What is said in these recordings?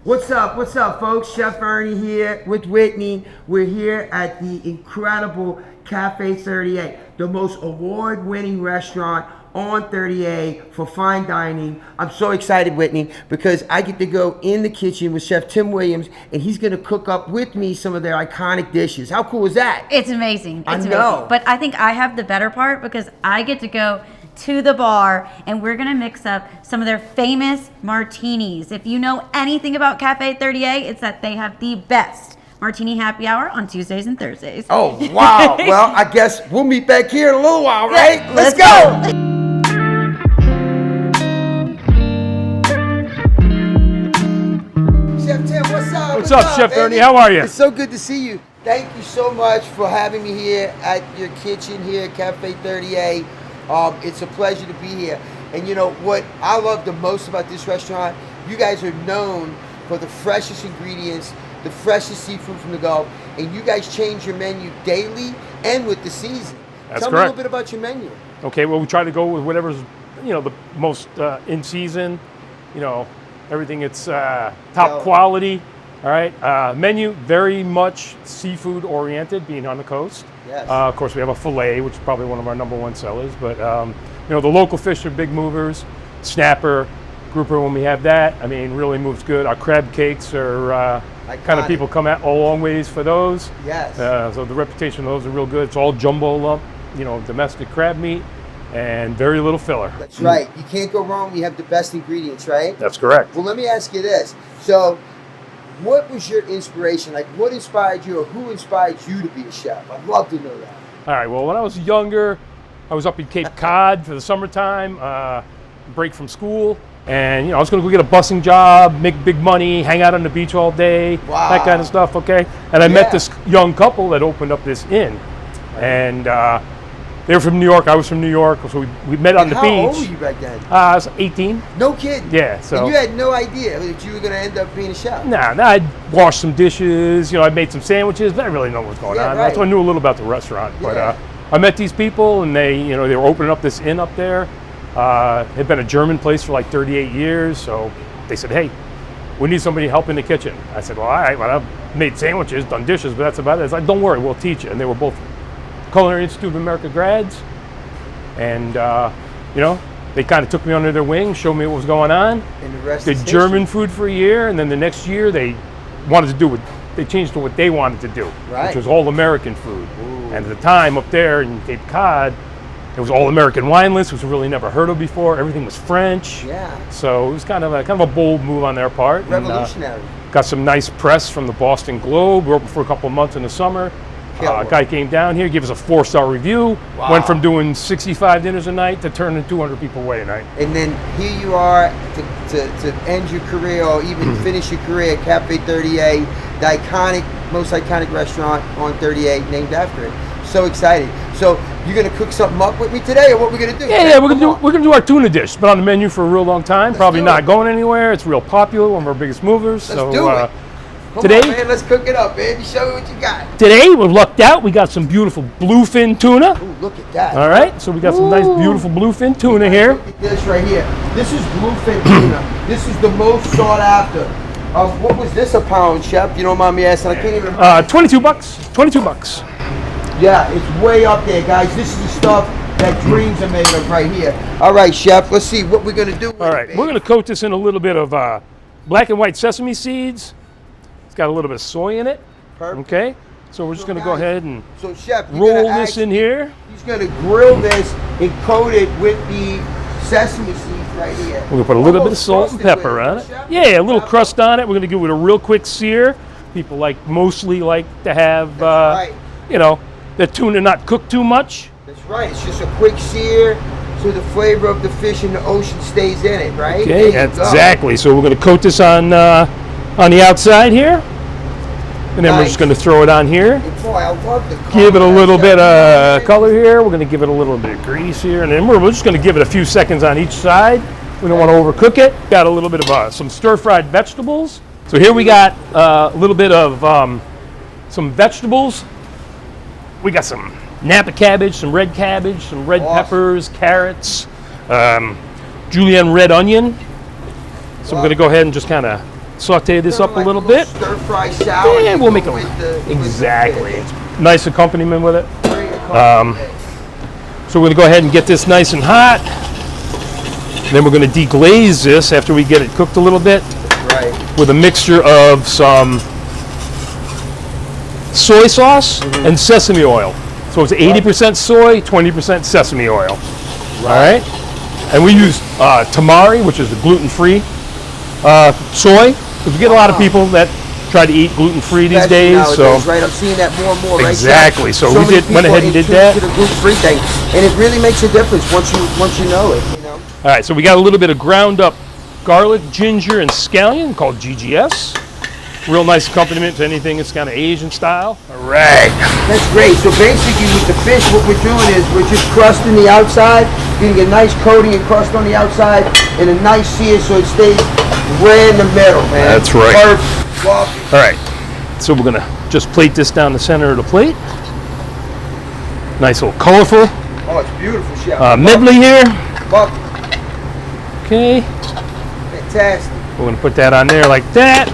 What's up, folks? Chef Ernie here with Whitney. We're here at the incredible Cafe 38, the most award-winning restaurant on 38 for fine dining. I'm so excited, Whitney, because I get to go in the kitchen with Chef Tim Williams, and he's going to cook up with me some of their iconic dishes. How cool is that? It's amazing. I know. Amazing. But I think I have the better part because I get to go to the bar and we're gonna mix up some of their famous martinis. If you know anything about Cafe 38, it's that they have the best martini happy hour on Tuesdays and Thursdays. Oh, wow. Well, I guess we'll meet back here in a little while, right? Yeah, Let's go. Chef Tim, what's up? What's up, Chef baby? Ernie? How are you? It's so good to see you. Thank you so much for having me here at your kitchen here at Cafe 38. It's a pleasure to be here. And you know what I love the most about this restaurant? You guys are known for the freshest ingredients, the freshest seafood from the Gulf, and you guys change your menu daily and with the season. That's Tell correct. me a little bit about your menu. Okay, well, we try to go with whatever's, the most in season, everything it's top quality, all right? Menu, very much seafood oriented, being on the coast. Yes. Of course, we have a filet, which is probably one of our #1 sellers, but, the local fish are big movers. Snapper, grouper, when we have that, really moves good. Our crab cakes are kind of people come out a long ways for those. Yes. So the reputation of those are real good. It's all jumbo lump, domestic crab meat, and very little filler. That's right. You can't go wrong. You have the best ingredients, right? That's correct. Well, let me ask you this. So, what was your inspiration? Like, what inspired you, or who inspired you to be a chef? I'd love to know that. All right, well, when I was younger, I was up in Cape Cod for the summertime, break from school, and I was gonna go get a busing job, make big money, hang out on the beach all day, that kind of stuff, okay? And I met this young couple that opened up this inn, and they were from New York, I was from New York, so we met on the beach. How old were you back then? I was 18. No kidding? Yeah, so. And you had no idea that you were going to end up being a chef? Nah, I'd washed some dishes, I made some sandwiches, but I didn't really know what was going on. Right. So I knew a little about the restaurant. But I met these people, and they were opening up this inn up there. It had been a German place for like 38 years, so they said, hey, we need somebody to help in the kitchen. I said, well, all right, well, I've made sandwiches, done dishes, but that's about it. It's like, don't worry, we'll teach you. And they were both Culinary Institute of America grads, and they kind of took me under their wing, showed me what was going on. And the rest did German food for a year, and then the next year they wanted to do what they changed to what they wanted to do, which was all American food. Ooh. And at the time up there in Cape Cod, it was all American wine list, which we really never heard of before. Everything was French. Yeah. So it was kind of a bold move on their part. Revolutionary. And, got some nice press from the Boston Globe. We were open for a couple of months in the summer. A guy came down here, gave us a 4-star review. Wow. Went from doing 65 dinners a night to turning 200 people away a night. And then here you are to end your career, or even finish your career at Cafe 38, the most iconic restaurant on 38, named after it. So excited. So you're gonna cook something up with me today, or what we're gonna do? Yeah, we're gonna do our tuna dish. It's been on the menu for a real long time. Probably not going anywhere. It's real popular. One of our biggest movers. Let's do it. Come today, on, man, let's cook it up, baby. Show me what you got. Today, we're lucked out. We got some beautiful bluefin tuna. Ooh, look at that. All right, so we got some nice, beautiful bluefin tuna here. Look at this right here. This is bluefin tuna. This is the most sought after. What was this a pound, Chef? You don't mind me asking? I can't even remember. 22 bucks. 22 bucks. Yeah, it's way up there, guys. This is the stuff that dreams are made of right here. All right, Chef, let's see what we're going to do with All right, we're going to coat this in a little bit of black and white sesame seeds. It's got a little bit of soy in it. Perfect. Okay, so we're just going to go ahead and Chef, roll this in here. He's going to grill this and coat it with the sesame seeds right here. We're going to put a little bit of salt and pepper on it. Yeah, a little crust on it. We're going to give it a real quick sear. People mostly like to have, the tuna not cooked too much. That's right. It's just a quick sear so the flavor of the fish in the ocean stays in it, right? Okay, that's exactly. So we're going to coat this on the outside here. And then we're just going to throw it on here. Boy, I love the color. Give it a little bit of color here. We're going to give it a little bit of grease here. And then we're just going to give it a few seconds on each side. We don't want to overcook it. Got a little bit of some stir-fried vegetables. So here we got a little bit of some vegetables. We got some Napa cabbage, some red peppers, carrots, julienne red onion. So we're going to go ahead and just kind of saute this up a Like little bit. Stir fry salad. Yeah, we'll make it with exactly. the It's nice accompaniment with it. great accompaniment. So we're gonna go ahead and get this nice and hot. Then we're gonna deglaze this after we get it cooked a little bit Right. with a mixture of some soy sauce and sesame oil. So it's 80% soy, 20% sesame oil. All right. And we use tamari, which is the gluten-free soy. Because we get a lot of people that try to eat gluten-free these Especially days. nowadays, So right, I'm seeing that more and more. exactly. Right? So we many went ahead and people did that. into the gluten-free thing, and it really makes a difference once you know it. You know. All right, so we got a little bit of ground up garlic, ginger, and scallion called GGS. Real nice accompaniment to anything that's kind of Asian style. All right. That's great. So basically with the fish, what we're doing is we're just crusting the outside, getting a nice coating and crust on the outside, and a nice sear so it stays right in the middle, man. That's right. Perfect. Love it. All right, so we're gonna just plate this down the center of the plate. Nice little colorful. Oh, it's beautiful, chef. Medley here. Love it. Okay, Fantastic. we're gonna put that on there like that.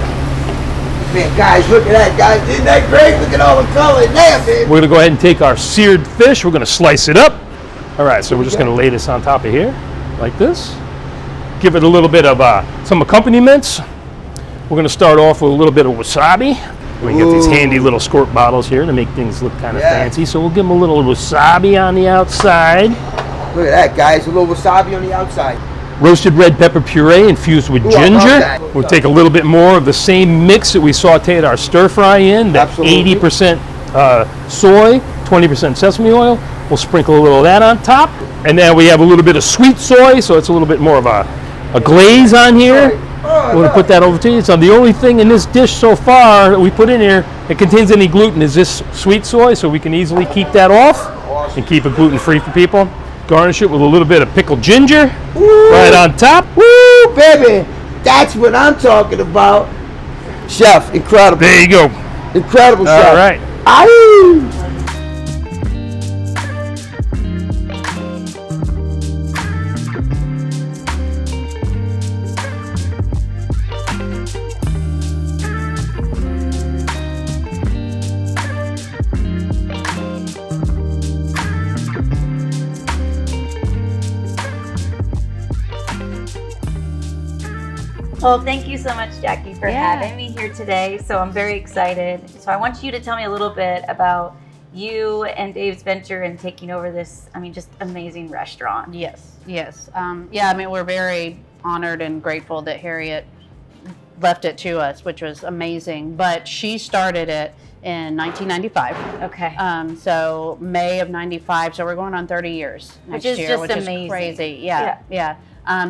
Man, guys, look at that, guys. Isn't that great? Look at all the color in there, man. We're gonna go ahead and take our seared fish. We're gonna slice it up. All right, so we're just gonna lay this on top of here, like this. Give it a little bit of some accompaniments. We're gonna start off with a little bit of wasabi. We get these handy little squirt bottles here to make things look kind of fancy. So we'll give them a little wasabi on the outside. Look at that, guys. A little wasabi on the outside. Roasted red pepper puree infused with Ooh, I love ginger. that. We'll take a little bit more of the same mix that we sauteed our stir fry in, that Absolutely. 80% soy, 20% sesame oil. We'll sprinkle a little of that on top. And then we have a little bit of sweet soy, so it's a little bit more of a glaze on here. We're going to put that over to you. So the only thing in this dish so far that we put in here that contains any gluten is this sweet soy, so we can easily keep that off and keep it gluten-free for people. Garnish it with a little bit of pickled ginger right on top. Woo, baby. That's what I'm talking about. Chef, incredible. There you go. Incredible, chef. All right. Ayyeee. Well, thank you so much, Jackie, for Yeah. having me here today. So I'm very excited. So I want you to tell me a little bit about you and Dave's venture and taking over this, I mean, just amazing restaurant. Yes, yes. Yeah, I mean, we're very honored and grateful that Harriet left it to us, which was amazing. But she started it in 1995. Okay. So May of 95. So we're going on 30 years next Which is year, just which amazing. is crazy. Yeah, yeah.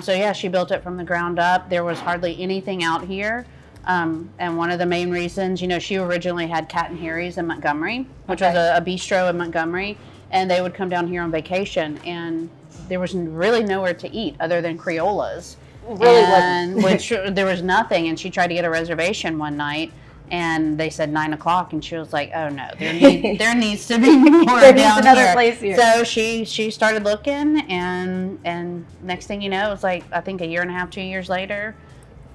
So yeah, she built it from the ground up. There was hardly anything out here. And one of the main reasons, you know, she originally had Cat and Harry's in Montgomery, which was a bistro in Montgomery, and they would come down here on vacation, and there was really nowhere to eat other than Creolas. Really and which there was nothing, and she tried to get a reservation one night, and they said 9 o'clock, and she was like, "Oh no, there needs to be more There needs down another here." place here. So she started looking, and next thing you know, it was like I think a year and a half, 2 years later,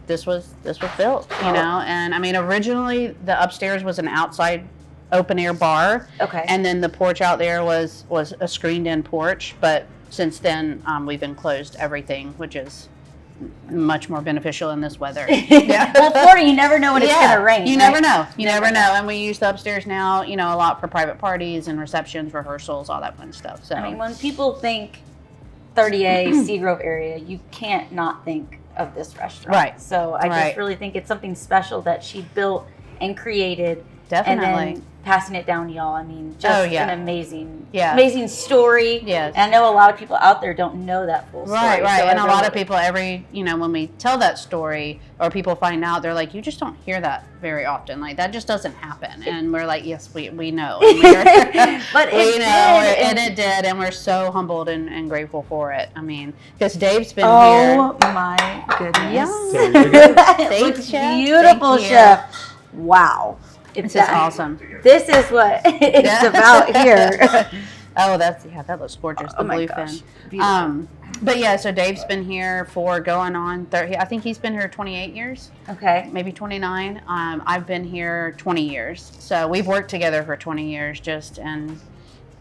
this was built, you know. And I mean, originally the upstairs was an outside open air bar, Okay. and then the porch out there was a screened in porch. But since then, we've enclosed everything, which is much more beneficial in this weather. Well, Florida, you never know when it's going to rain. You right? never know. You never know. And we use the upstairs now, you know, a lot for private parties and receptions, rehearsals, all that fun stuff. So I mean, when people think 30A, Seagrove area, you can't not think of this restaurant. Right. So I Right. just really think it's something special that she built and created. Definitely. And then passing it down to y'all. I mean, just an amazing, amazing story. Yes. And I know a lot of people out there don't know that full story. Right, right. So And I a lot of really- people, you know, when we tell that story or people find out, they're like, you just don't hear that very often. Like, that just doesn't happen. And we're like, yes, we know. And But we it know, did. and it did. And we're so humbled and grateful for it. I mean, because Dave's been Oh my goodness. here. It looks Chef. beautiful, Thank you. Chef. Wow. This is awesome. This is what it's about here. Oh, that looks gorgeous. The Oh my blue gosh. fin. Beautiful. But yeah, so Dave's been here for going on 30, I think he's been here 28 years. Okay. Maybe 29. I've been here 20 years. So we've worked together for 20 years and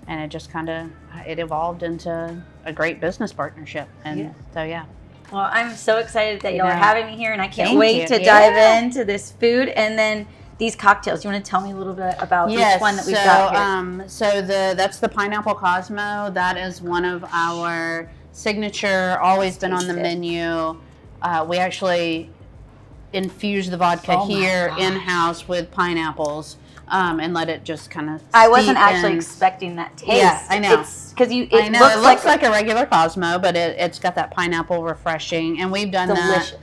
it just kind of, it evolved into a great business partnership. And so, yeah. Well, I'm so excited that y'all are Yeah. having me here, and I can't Thank wait you. to dive into this food and then these cocktails. You want to tell me a little bit about each one that we've got here? That's the Pineapple Cosmo. That is one of our signature, always been on the menu. We actually infuse the vodka here in-house with pineapples and let it just kind of I wasn't actually expecting that taste. Yeah, I know. Because it looks like a regular Cosmo, but it's got that pineapple refreshing, and we've done that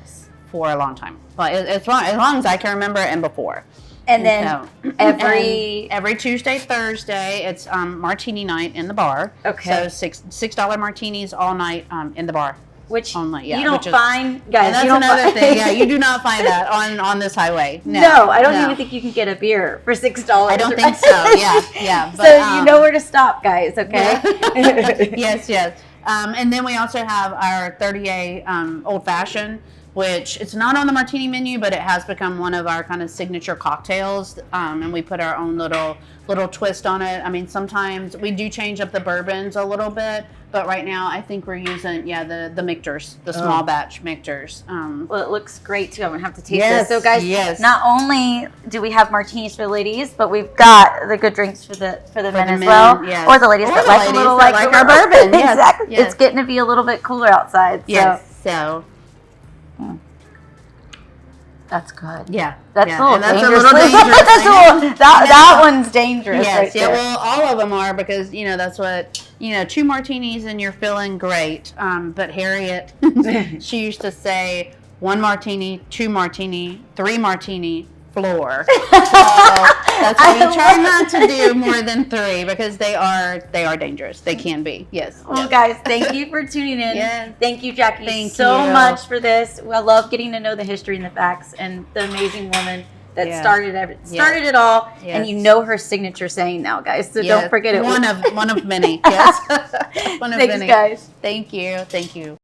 for a long time. But as long as I can remember and before. And then every Tuesday, Thursday, it's martini night in the bar. Okay. So $6 martinis all night in the bar. Which only, you don't find, guys. That's another thing. Yeah, you do not find that on this highway. No, I don't even think you can get a beer for $6. I don't think so. Yeah. But, so you know where to stop, guys. Okay. Yes. And then we also have our 30A Old Fashioned, which it's not on the martini menu, but it has become one of our kind of signature cocktails. And we put our own little twist on it. I mean, sometimes we do change up the bourbons a little bit, but right now I think we're using the mixers, the small batch mixers. Well, it looks great too. I'm gonna have to taste this. So guys, yes. not only do we have martinis for the ladies, but we've got the good drinks for the men as well, yes. or the ladies that like a little like our bourbon. Yes. Exactly. Yes. It's getting to be a little bit cooler outside. Yes. So. That's good. Yeah. That's a little that's dangerous. a little dangerous. that one's dangerous. Yes. Right there. Well, all of them are because that's what 2 martinis and you're feeling great. But Harriet, she used to say 1 martini, 2 martini, 3 martini, floor. So that's why we try not to do more than 3 because they are dangerous. They can be. Yes. Well, guys, thank you for tuning in. Yes. Thank you, Jackie, Thank so you. much for this. I love getting to know the history and the facts and the amazing woman that started it all. Yes. And you know her signature saying now, guys. So don't forget it. One of many. Yes. One of Thanks, many. guys. Thank you. Thank you.